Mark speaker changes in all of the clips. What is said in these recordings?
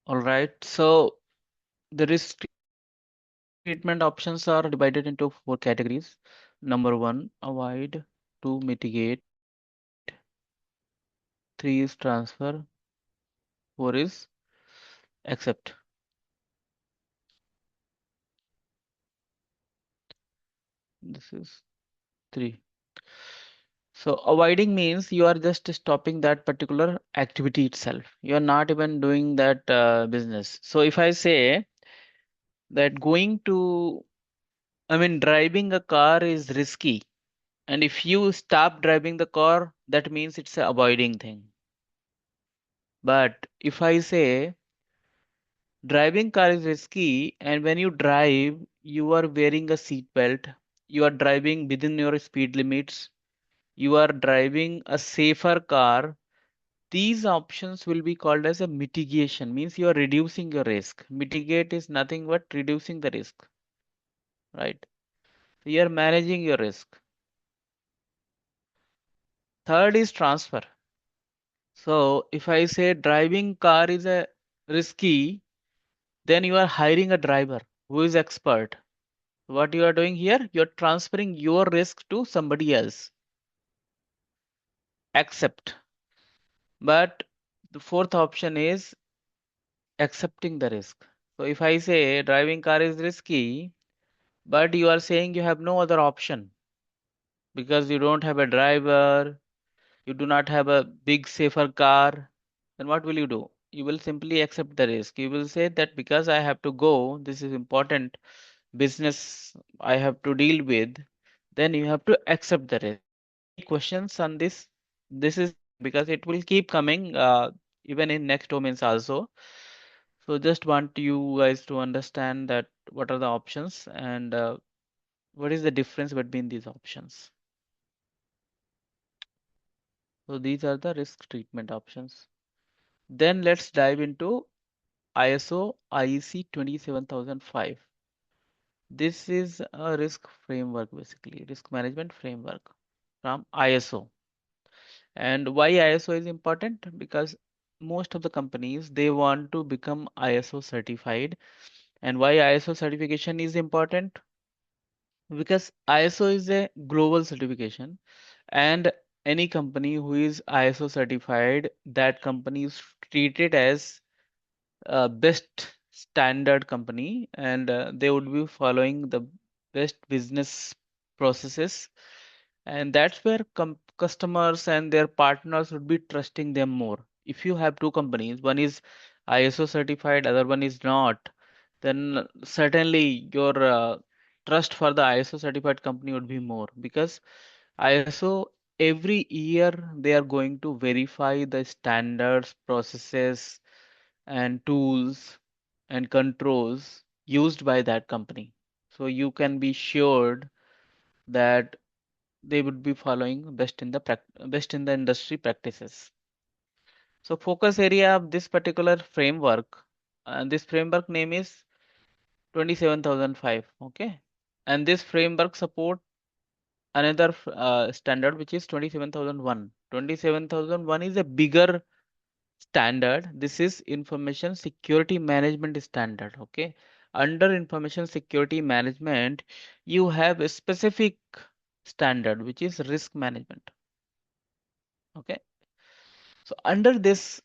Speaker 1: All right. So the risk treatment options are divided into four categories. Number one, avoid. Two, mitigate. Three is transfer. Four is accept. This is three. So avoiding means you are just stopping that particular activity itself. You are not even doing that business. So if I say that driving a car is risky, and if you stop driving the car, that means it's a avoiding thing. But if I say driving car is risky, and when you drive, you are wearing a seat belt, you are driving within your speed limits, you are driving a safer car. These options will be called as a mitigation, means you are reducing your risk. Mitigate is nothing but reducing the risk, right? You are managing your risk. Third is transfer. So if I say driving car is a risky, then you are hiring a driver who is expert. What you are doing here, you're transferring your risk to somebody else. Accept. But the fourth option is accepting the risk. So if I say driving car is risky, but you are saying you have no other option because you don't have a driver, you do not have a big safer car, then what will you do? You will simply accept the risk. You will say that because I have to go, this is important business I have to deal with, then you have to accept the risk. Any questions on this? This is because it will keep coming even in next domains also. So just want you guys to understand that what are the options and what is the difference between these options. So these are the risk treatment options. Then let's dive into ISO IEC 27005. This is a risk framework, basically, risk management framework from ISO. And why ISO is important? Because most of the companies they want to become ISO certified. And why ISO certification is important? Because ISO is a global certification, and any company who is ISO certified, that company is treated as best standard company, and they would be following the best business processes, and that's where customers and their partners would be trusting them more. If you have two companies, one is ISO certified, other one is not, then certainly your trust for the ISO certified company would be more, because ISO every year they are going to verify the standards, processes, and tools and controls used by that company. So you can be sure that they would be following best in the industry practices. So focus area of this particular framework, and this framework name is 27005. Okay, and this framework support another standard which is 27001. 27001 is a bigger standard. This is information security management standard. Okay, under information security management you have a specific standard which is risk management. Okay, so under this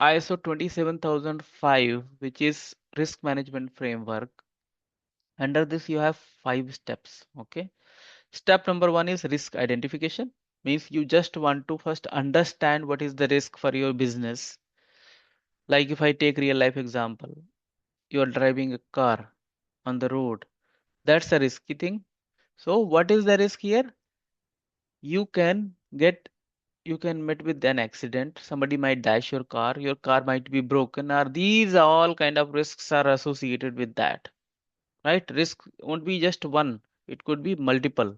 Speaker 1: ISO 27005, which is risk management framework, under this you have 5 steps. Okay, step number one is risk identification, means you just want to first understand what is the risk for your business. Like if I take real life example, you are driving a car on the road. That's a risky thing. So what is the risk here? You can get you can meet with an accident. Somebody might dash your car might be broken, or these all kind of risks are associated with that. Right? Risk won't be just one, it could be multiple.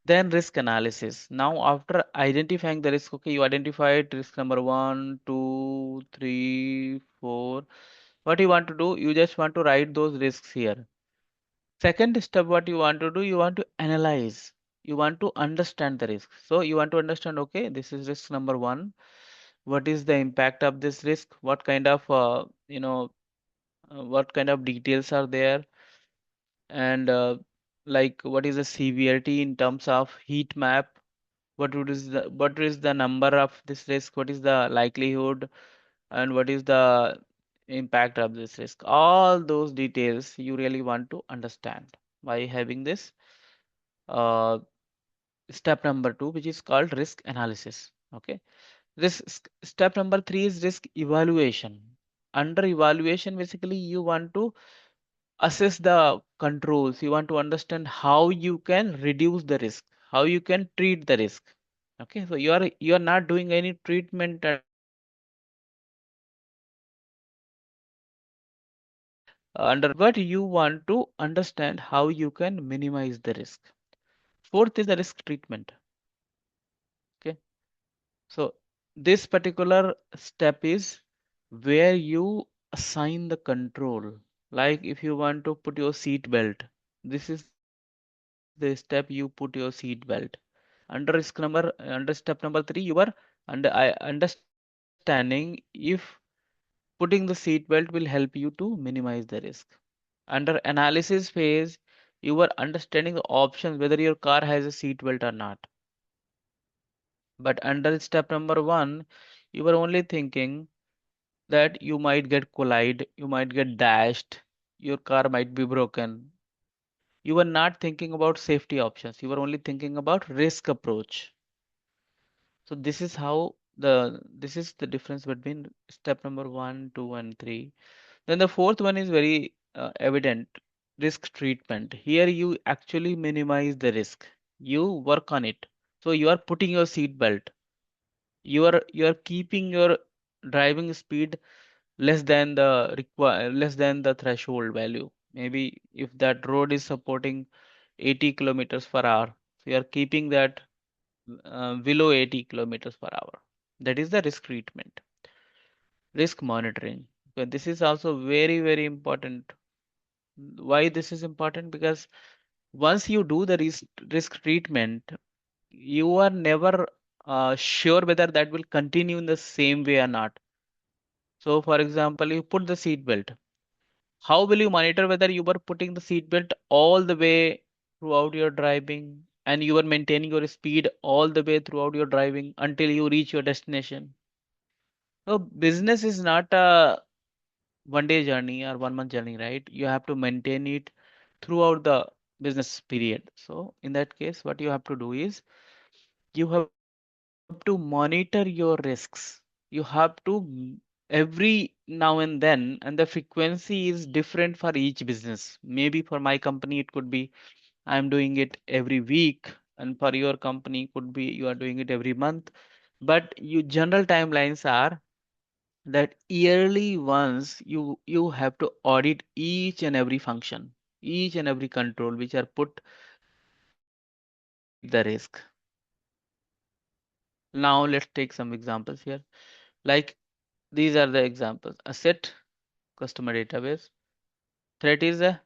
Speaker 1: Then risk analysis. Now, after identifying the risk, okay, you identified risk number one, two, three, four. What you want to do, you just want to write those risks here. Second step, what you want to do, you want to analyze. You want to understand the risk. So you want to understand, okay, this is risk number one. What is the impact of this risk? What kind of you know, what kind of details are there, and like what is the severity in terms of heat map, what is the number of this risk, what is the likelihood, and what is the impact of this risk. All those details you really want to understand by having this uh, step number two, which is called risk analysis. Okay. Step number three is risk evaluation. Under evaluation, basically, you want to assess the controls. You want to understand how you can reduce the risk, how you can treat the risk. Okay, so you are not doing any treatment under, but you want to understand how you can minimize the risk. Fourth is the risk treatment. Okay, so this particular step is where you assign the control. Like if you want to put your seat belt, this is the step you put your seat belt. Under step number three, you are understanding if putting the seat belt will help you to minimize the risk. Under analysis phase, you are understanding the options whether your car has a seat belt or not. But under step number one, you are only thinking that you might get collide, you might get dashed, your car might be broken. You are not thinking about safety options. You are only thinking about risk approach. So this is the difference between step number one, two, and three. Then the fourth one is very evident, risk treatment. Here you actually minimize the risk. You work on it. So you are putting your seat belt. You are keeping your driving speed less than the threshold value. Maybe if that road is supporting 80 kilometers per hour, so you are keeping that below 80 kilometers per hour. That is the risk treatment. Risk monitoring. Okay, this is also very, very important. Why this is important? Because once you do the risk treatment, you are never sure whether that will continue in the same way or not. So, for example, you put the seat belt. How will you monitor whether you were putting the seat belt all the way throughout your driving and you were maintaining your speed all the way throughout your driving until you reach your destination? So, business is not a one day journey or 1 month journey, right? You have to maintain it throughout the business period. So, in that case, what you have to do is you have to monitor your risks. You have to every now and then, and the frequency is different for each business. Maybe for my company, it could be I'm doing it every week, and for your company, could be you are doing it every month. But you general timelines are that yearly once you have to audit each and every function, each and every control which are put to mitigate the risk. Now let's take some examples here. Like these are the examples. Asset, customer database. Threat is a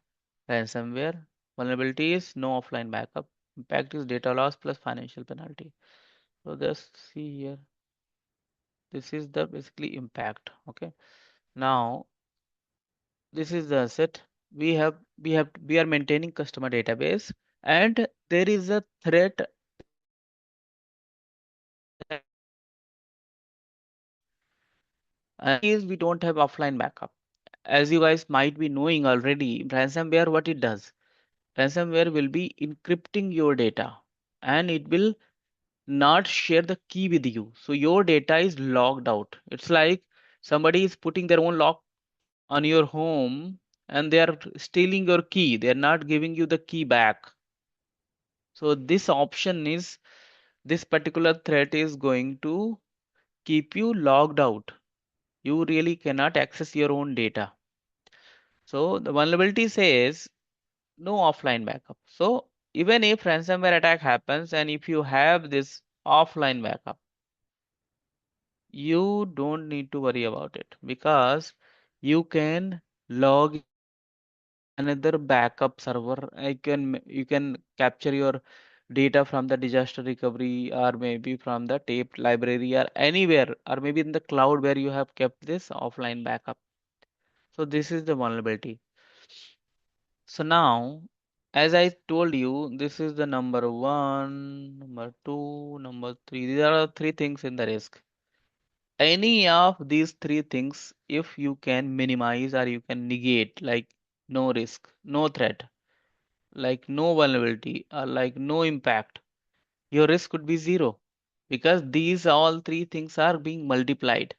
Speaker 1: ransomware. Vulnerability is no offline backup. Impact is data loss plus financial penalty. So just see here. This is the basically impact. Okay. Now this is the asset. We are maintaining customer database, and there is a threat that is ransomware. And is we don't have offline backup. As you guys might be knowing already, ransomware what it does. Ransomware will be encrypting your data and it will not share the key with you. So your data is logged out. It's like somebody is putting their own lock on your home and they are stealing your key. They are not giving you the key back. So this option is this particular threat is going to keep you logged out. You really cannot access your own data. So the vulnerability says no offline backup. So even if ransomware attack happens and if you have this offline backup, you don't need to worry about it because you can log in another backup server. You can capture your data from the disaster recovery or maybe from the tape library or anywhere or maybe in the cloud where you have kept this offline backup. So this is the vulnerability. So now, as I told you, this is the number one, number two, number three. These are the three things in the risk. Any of these three things, if you can minimize or you can negate, like no risk, no threat, like no vulnerability, or like no impact, your risk could be zero because these all three things are being multiplied,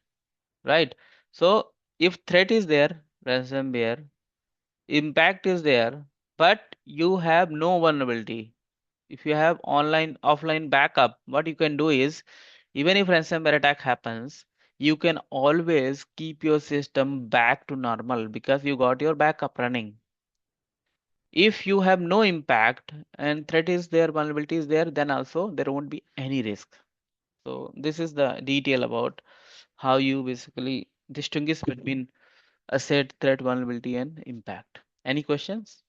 Speaker 1: right? So if threat is there, ransomware, impact is there, but you have no vulnerability. If you have online, offline backup, what you can do is, even if ransomware attack happens, you can always keep your system back to normal because you got your backup running. If you have no impact and threat is there, vulnerability is there, then also there won't be any risk. So this is the detail about how you basically distinguish between asset, threat, vulnerability, and impact. Any questions?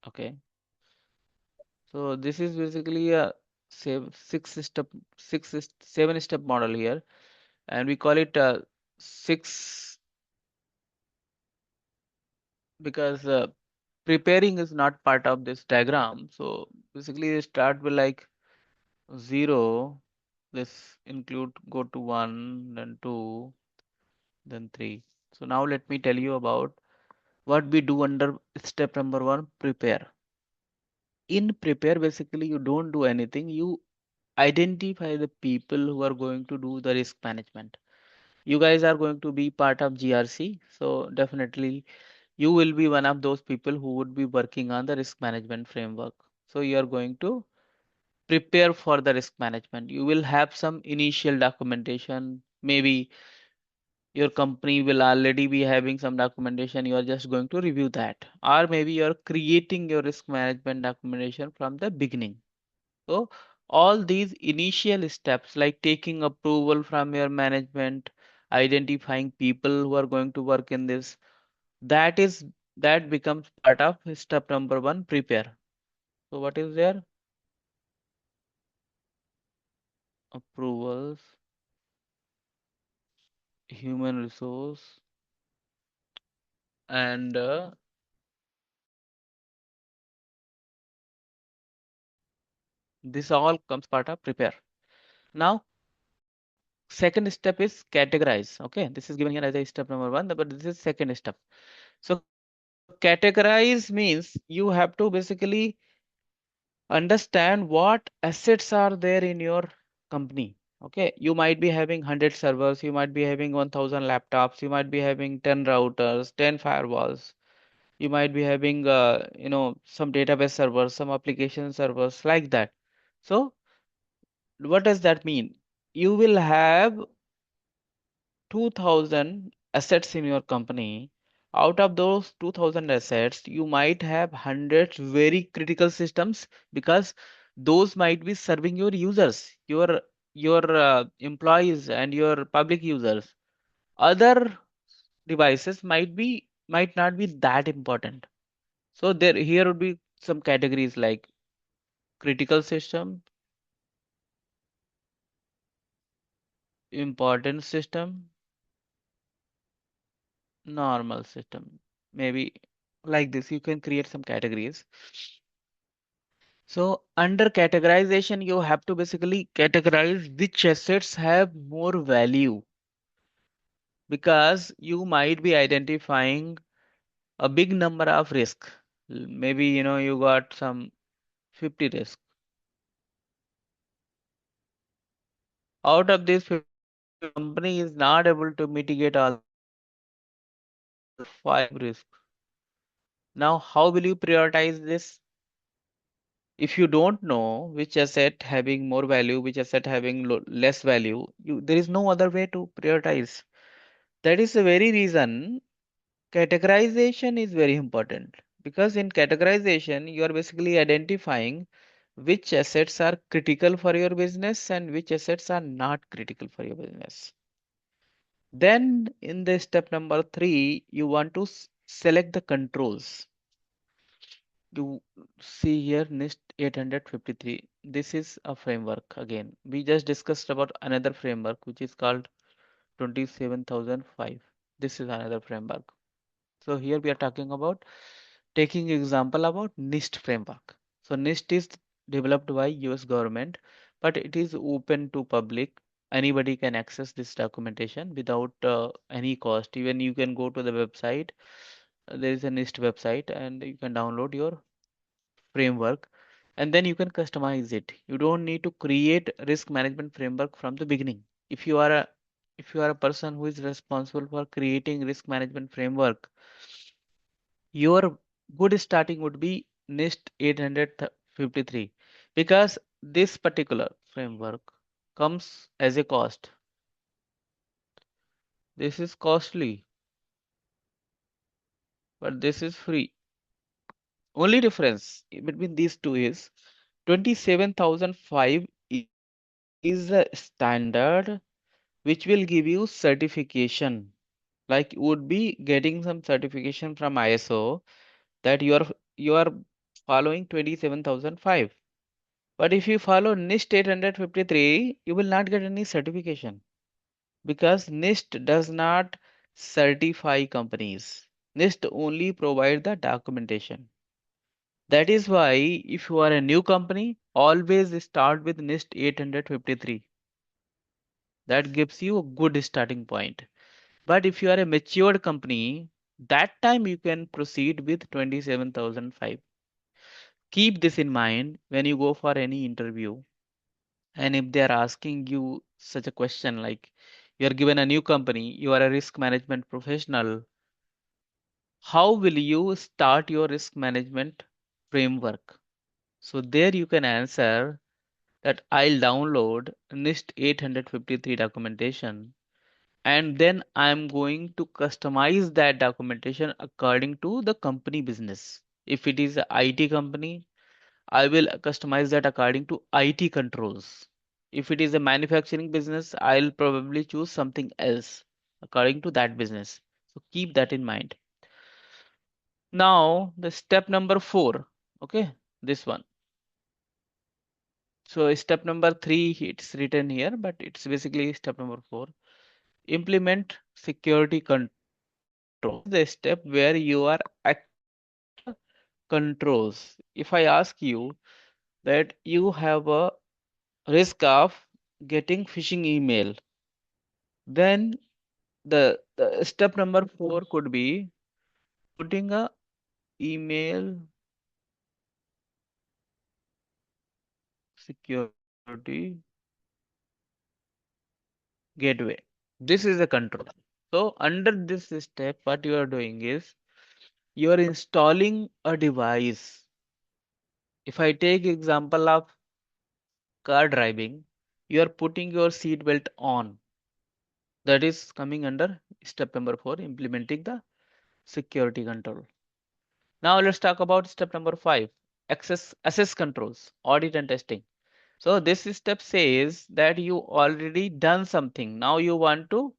Speaker 1: Okay. So this is basically a seven step model here, and we call it six because preparing is not part of this diagram. So basically, you start with like zero. This include go to one, then two, then three. So now let me tell you about what we do under step number one, prepare. In prepare, basically, you don't do anything. You identify the people who are going to do the risk management. You guys are going to be part of GRC, so definitely you will be one of those people who would be working on the risk management framework. So you are going to prepare for the risk management. You will have some initial documentation. Maybe your company will already be having some documentation. You are just going to review that. Or maybe you are creating your risk management documentation from the beginning. So all these initial steps like taking approval from your management, identifying people who are going to work in this, that is that becomes part of step number one, prepare. So what is there? Approvals, human resource, and this all comes part of prepare. Now, second step is categorize. Okay, this is given here as a step number one, but this is second step. So categorize means you have to basically understand what assets are there in your company. Okay, you might be having 100 servers, you might be having 1000 laptops, you might be having 10 routers, 10 firewalls, you might be having some database servers, some application servers like that. So what does that mean? You will have 2000 assets in your company. Out of those 2000 assets, you might have hundreds very critical systems because those might be serving your users, your employees and your public users. Other devices might not be that important. So there here would be some categories like critical system, important system, normal system. Maybe like this, you can create some categories. So under categorization, you have to basically categorize which assets have more value because you might be identifying a big number of risk. Maybe you got some 50 risk. Out of this 50, company is not able to mitigate all five risks. Now, how will you prioritize this? If you don't know which asset having more value, which asset having less value, there is no other way to prioritize. That is the very reason categorization is very important because in categorization, you are basically identifying which assets are critical for your business and which assets are not critical for your business. Then in the step number three, you want to select the controls. You see here NIST 853. This is a framework again. We just discussed about another framework which is called 27,005. This is another framework. So here we are talking about taking example about NIST framework. So NIST is developed by US government, but it is open to public. Anybody can access this documentation without any cost. Even you can go to the website. There is a NIST website, and you can download your framework, and then you can customize it. You don't need to create risk management framework from the beginning. If you are a if you are a person who is responsible for creating risk management framework, your good starting would be NIST 853, because this particular framework comes as a cost. This is costly, but this is free. Only difference between these two is 27,005 is a standard which will give you certification. Like you would be getting some certification from ISO that you are following 27,005. But if you follow NIST 853, you will not get any certification, because NIST does not certify companies. NIST only provide the documentation. That is why if you are a new company, always start with NIST 853. That gives you a good starting point. But if you are a matured company, that time you can proceed with 27,005. Keep this in mind when you go for any interview. And if they are asking you such a question like you are given a new company, you are a risk management professional, how will you start your risk management framework? So there you can answer that I'll download NIST 853 documentation, and then I'm going to customize that documentation according to the company business. If it is a IT company, I will customize that according to IT controls. If it is a manufacturing business, I'll probably choose something else according to that business. So keep that in mind. Now, the step number 4, okay, this one. So step number 3, it's written here, but it's basically step number 4. Implement security controls. This is the step where you are activating the controls. If I ask you that you have a risk of getting phishing email, then the step number 4 could be putting a email security gateway. This is a control. So under this step, what you are doing is you are installing a device. If I take example of car driving, you are putting your seat belt on. That is coming under step number 4, implementing the security control. Now let's talk about step number 5, assess controls, audit and testing. So this step says that you already done something. Now you want to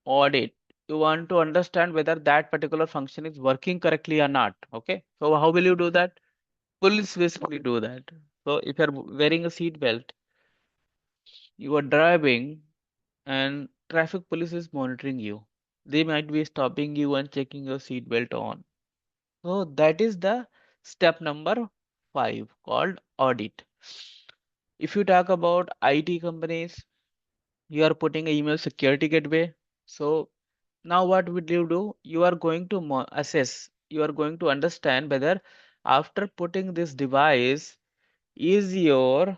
Speaker 1: audit. You want to understand whether that particular function is working correctly or not. Okay. So how will you do that? Police basically do that. So if you're wearing a seat belt, you are driving and traffic police is monitoring you. They might be stopping you and checking your seat belt on. So that is the step number 5 called audit. If you talk about IT companies, you are putting an email security gateway. So now what will you do? You are going to assess, you are going to understand whether after putting this device, is your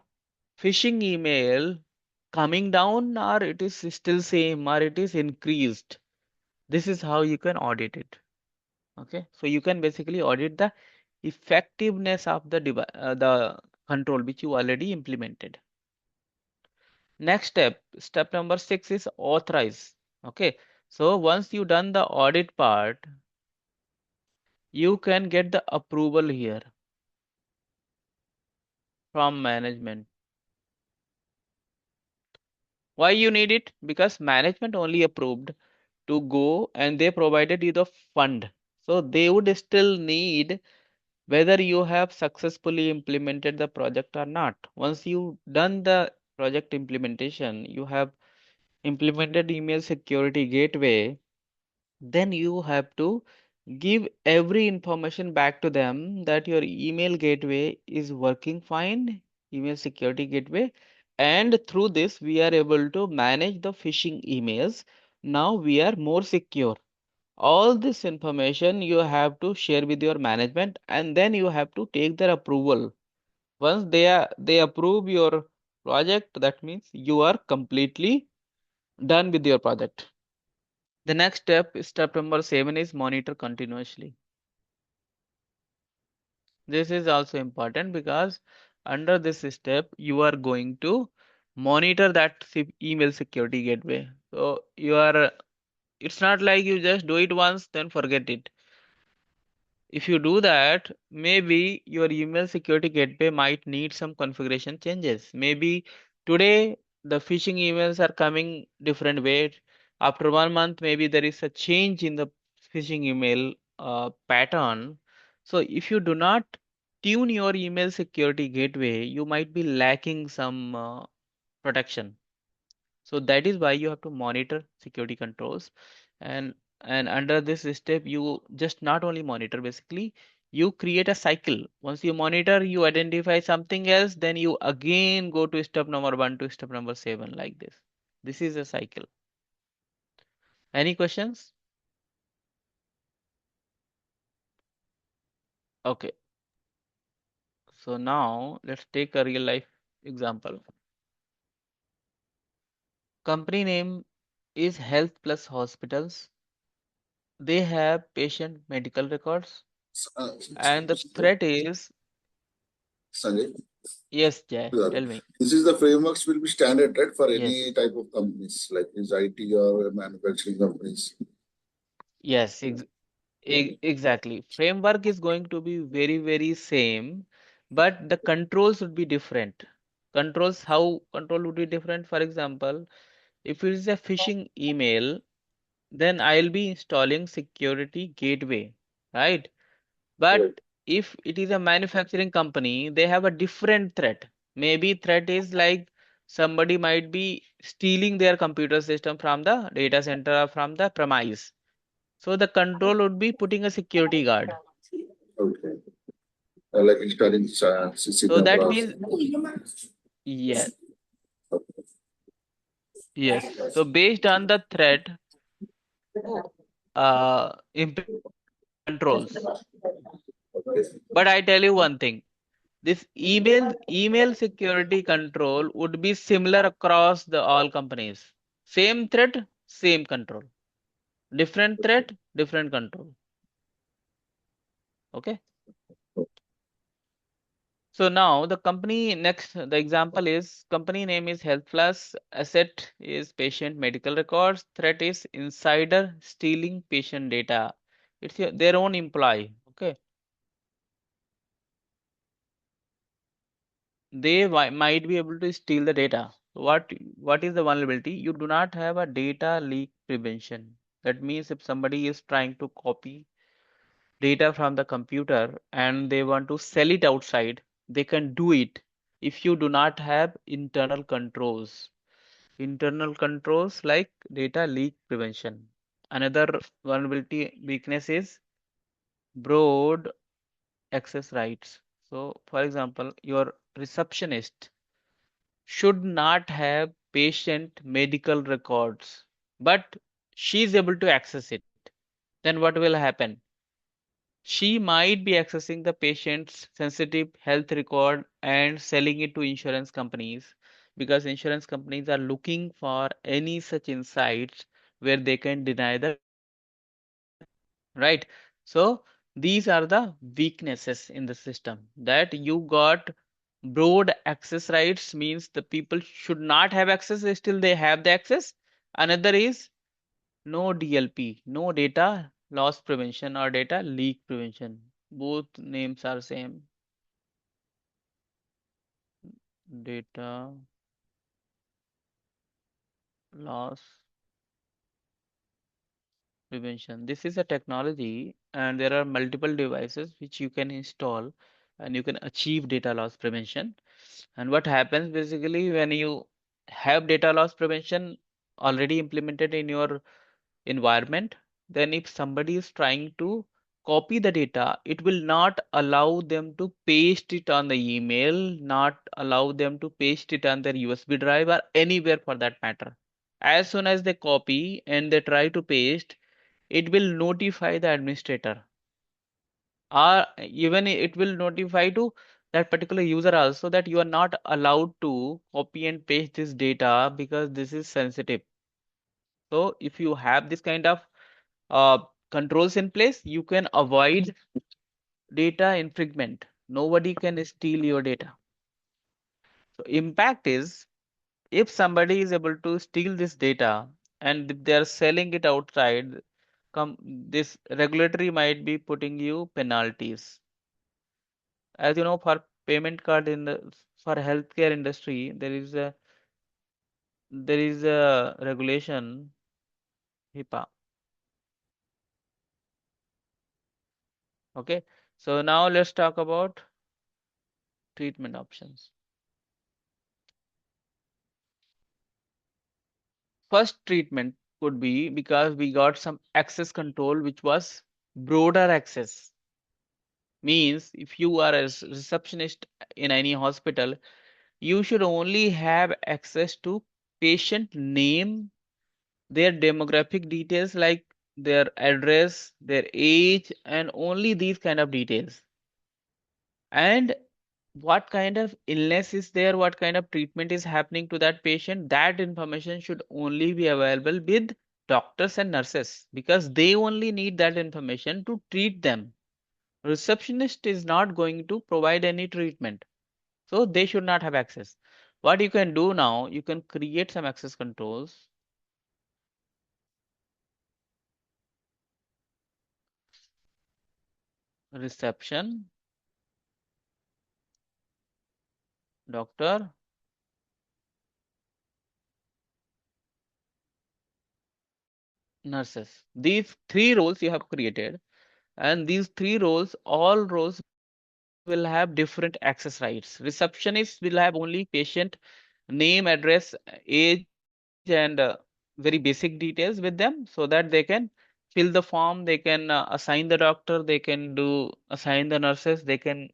Speaker 1: phishing email coming down, or it is still same, or it is increased. This is how you can audit it. Okay, so you can basically audit the effectiveness of the control which you already implemented. Next step, step number 6 is authorize. Okay, so once you done the audit part, you can get the approval here from management. Why you need it? Because management only approved to go and they provided you the fund. So they would still need whether you have successfully implemented the project or not. Once you done the project implementation, you have implemented email security gateway, then you have to give every information back to them that your email gateway is working fine, email security gateway, and through this we are able to manage the phishing emails. Now we are more secure. All this information you have to share with your management, and then you have to take their approval. Once they approve your project, that means you are completely done with your project. The next step, step number 7, is monitor continuously. This is also important because under this step, you are going to monitor that email security gateway. So it's not like you just do it once, then forget it. If you do that, maybe your email security gateway might need some configuration changes. Maybe today the phishing emails are coming different way. After 1 month, maybe there is a change in the phishing email pattern. So if you do not tune your email security gateway, you might be lacking some protection. So that is why you have to monitor security controls, and under this step you just not only monitor, basically you create a cycle. Once you monitor, you identify something else, then you again go to step number 1 to step number 7, like this. This is a cycle. Any questions? Okay, so now let's take a real life example. Company name is Health Plus Hospitals. They have patient medical records, and the threat is,
Speaker 2: Sanjay,
Speaker 1: yes, Jay, tell me.
Speaker 2: this is the frameworks will be standard, right, for
Speaker 1: Yes,
Speaker 2: any type of companies, like is IT or manufacturing companies.
Speaker 1: yes, exactly. Framework is going to be very, very same, but the controls would be different. Controls, how control would be different? For example, if it is a phishing email, then I'll be installing security gateway, right?
Speaker 2: Right.
Speaker 1: But if it is a manufacturing company, they have a different threat. Maybe threat is like somebody might be stealing their computer system from the data center or from the premise. So the control would be putting a security guard.
Speaker 2: Okay. Like installing CC
Speaker 1: So that
Speaker 2: cameras.
Speaker 1: means, yes, yes. So based on the threat, implement controls. But I tell you one thing, this email security control would be similar across the all companies. Same threat, same control. Different threat, different control. Okay. So now the company next, the example is company name is Health Plus, asset is patient medical records, threat is insider stealing patient data. It's their own employee. Okay, they might be able to steal the data. What is the vulnerability? You do not have a data leak prevention. That means if somebody is trying to copy data from the computer and they want to sell it outside, they can do it if you do not have internal controls. Internal controls like data leak prevention. Another vulnerability weakness is broad access rights. So, for example, your receptionist should not have patient medical records, but she is able to access it. Then what will happen? She might be accessing the patient's sensitive health record and selling it to insurance companies, because insurance companies are looking for any such insights where they can deny the claim, right? So these are the weaknesses in the system, that you got broad access rights, means the people should not have access, still they have the access. Another is no DLP, no data loss prevention or data leak prevention. Both names are same. Data loss prevention. This is a technology, and there are multiple devices which you can install and you can achieve data loss prevention. And what happens basically when you have data loss prevention already implemented in your environment, then if somebody is trying to copy the data, it will not allow them to paste it on the email, not allow them to paste it on their USB drive or anywhere for that matter. As soon as they copy and they try to paste, it will notify the administrator, or even it will notify to that particular user also that you are not allowed to copy and paste this data because this is sensitive. So if you have this kind of uh, controls in place, you can avoid data infringement. Nobody can steal your data. So impact is, if somebody is able to steal this data and if they are selling it outside, this regulatory might be putting you penalties. As you know, for payment card in the for healthcare industry, there is a regulation, HIPAA. Okay, so now let's talk about treatment options. First treatment could be because we got some access control, which was broader access. Means if you are a receptionist in any hospital, you should only have access to patient name, their demographic details like their address, their age, and only these kind of details. And what kind of illness is there, what kind of treatment is happening to that patient, that information should only be available with doctors and nurses because they only need that information to treat them. Receptionist is not going to provide any treatment, so they should not have access. What you can do now, you can create some access controls. Reception, doctor, nurses. These three roles you have created, and these three roles, all roles will have different access rights. Receptionist will have only patient name, address, age, and very basic details with them so that they can fill the form, they can assign the doctor, they can do assign the nurses, they can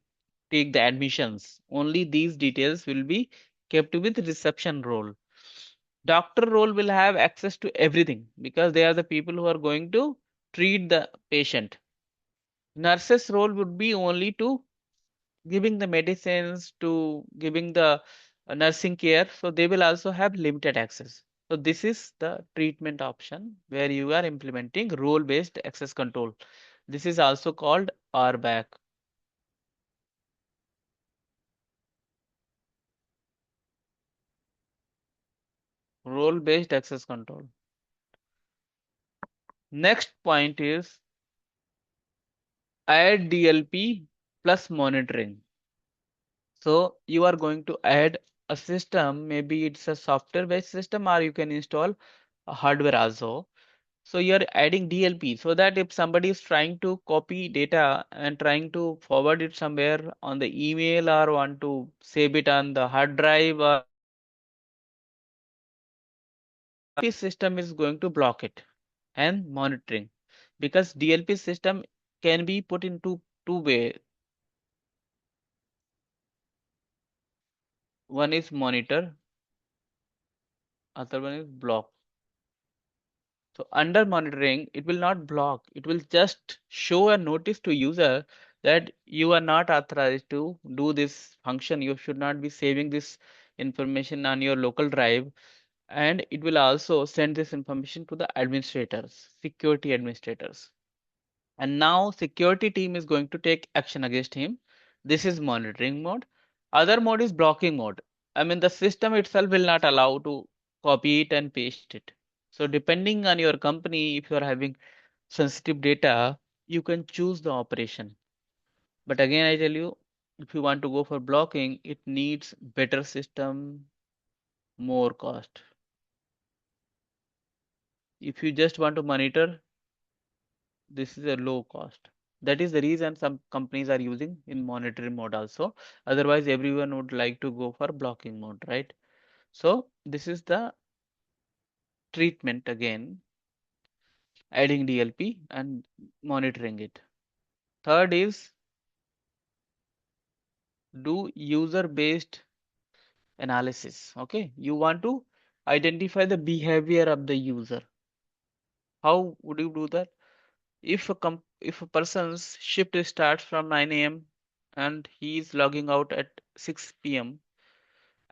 Speaker 1: take the admissions. Only these details will be kept with reception role. Doctor role will have access to everything because they are the people who are going to treat the patient. Nurses role would be only to giving the medicines, to giving the nursing care, so they will also have limited access. So this is the treatment option where you are implementing role based access control. This is also called RBAC, role based access control. Next point is add DLP plus monitoring. So you are going to add a system, maybe it's a software based system or you can install a hardware also. So you're adding DLP so that if somebody is trying to copy data and trying to forward it somewhere on the email or want to save it on the hard drive or DLP system is going to block it and monitoring because DLP system can be put into two way. One is monitor, other one is block. So under monitoring, it will not block. It will just show a notice to user that you are not authorized to do this function. You should not be saving this information on your local drive. And it will also send this information to the administrators, security administrators. And now security team is going to take action against him. This is monitoring mode. Other mode is blocking mode. I mean, the system itself will not allow to copy it and paste it. So depending on your company, if you are having sensitive data, you can choose the operation. But again, I tell you, if you want to go for blocking, it needs better system, more cost. If you just want to monitor, this is a low cost. That is the reason some companies are using in monitoring mode also. Otherwise, everyone would like to go for blocking mode, right? So this is the treatment again, adding DLP and monitoring it. Third is do user-based analysis. Okay, you want to identify the behavior of the user. How would you do that? If a person's shift starts from 9 a.m. and he is logging out at 6 p.m.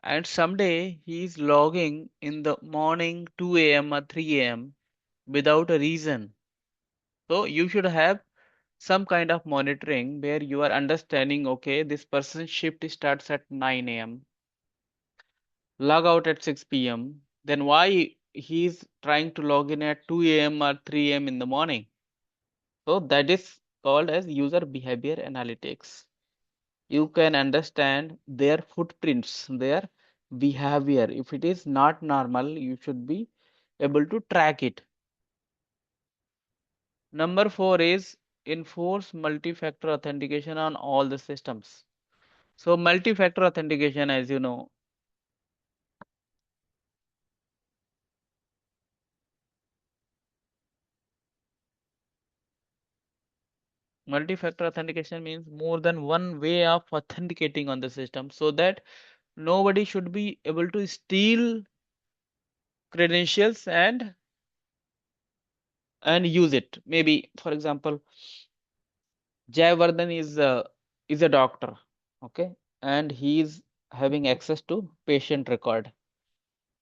Speaker 1: and someday he is logging in the morning 2 a.m. or 3 a.m. without a reason. So you should have some kind of monitoring where you are understanding, okay, this person's shift starts at 9 a.m., log out at 6 p.m., then why he's trying to log in at 2 a.m. or 3 a.m. in the morning? So that is called as user behavior analytics. You can understand their footprints, their behavior. If it is not normal, you should be able to track it. Number four is enforce multi-factor authentication on all the systems. So multi-factor authentication, as you know, multi-factor authentication means more than one way of authenticating on the system so that nobody should be able to steal credentials and use it. Maybe, for example, Jayavardhan is a doctor, okay, and he is having access to patient record.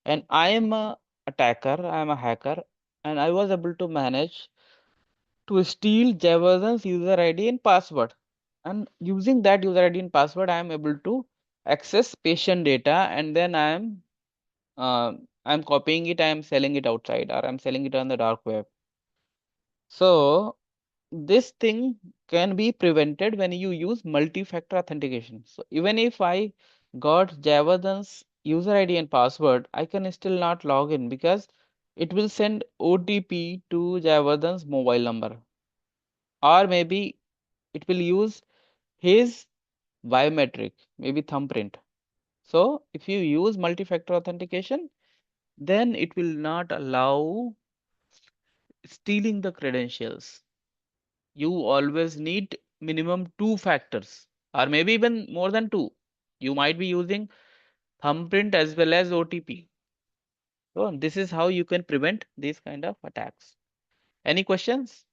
Speaker 1: And I am a attacker, I am a hacker, and I was able to manage to steal Jayavardhan's user ID and password. And using that user ID and password, I am able to access patient data, and then uh, I'm copying it, I am selling it outside, or I'm selling it on the dark web. So this thing can be prevented when you use multi-factor authentication. So even if I got Javadhan's user ID and password, I can still not log in because it will send OTP to Javadhan's mobile number, or maybe it will use his biometric, maybe thumbprint. So if you use multi-factor authentication, then it will not allow stealing the credentials. You always need minimum two factors, or maybe even more than two. You might be using thumbprint as well as OTP. So this is how you can prevent these kind of attacks. Any questions?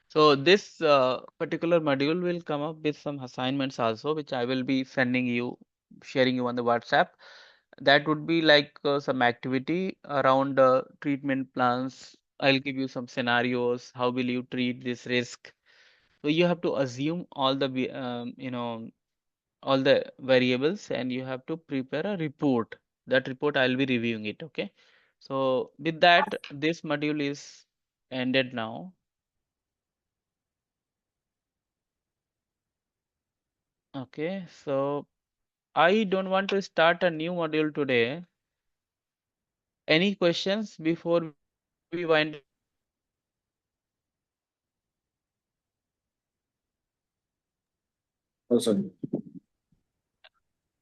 Speaker 1: So this particular module will come up with some assignments also, which I will be sending you, sharing you on the WhatsApp. That would be like some activity around treatment plans. I'll give you some scenarios. How will you treat this risk? So you have to assume all the all the variables, and you have to prepare a report. That report I'll be reviewing it. Okay. So with that, this module is ended now. Okay. So I don't want to start a new module today. Any questions before we wind?
Speaker 2: Oh, sorry.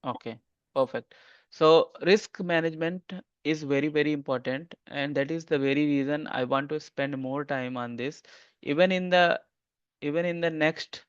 Speaker 1: Okay, perfect. So risk management is very, very important, and that is the very reason I want to spend more time on this. Even in the even in the next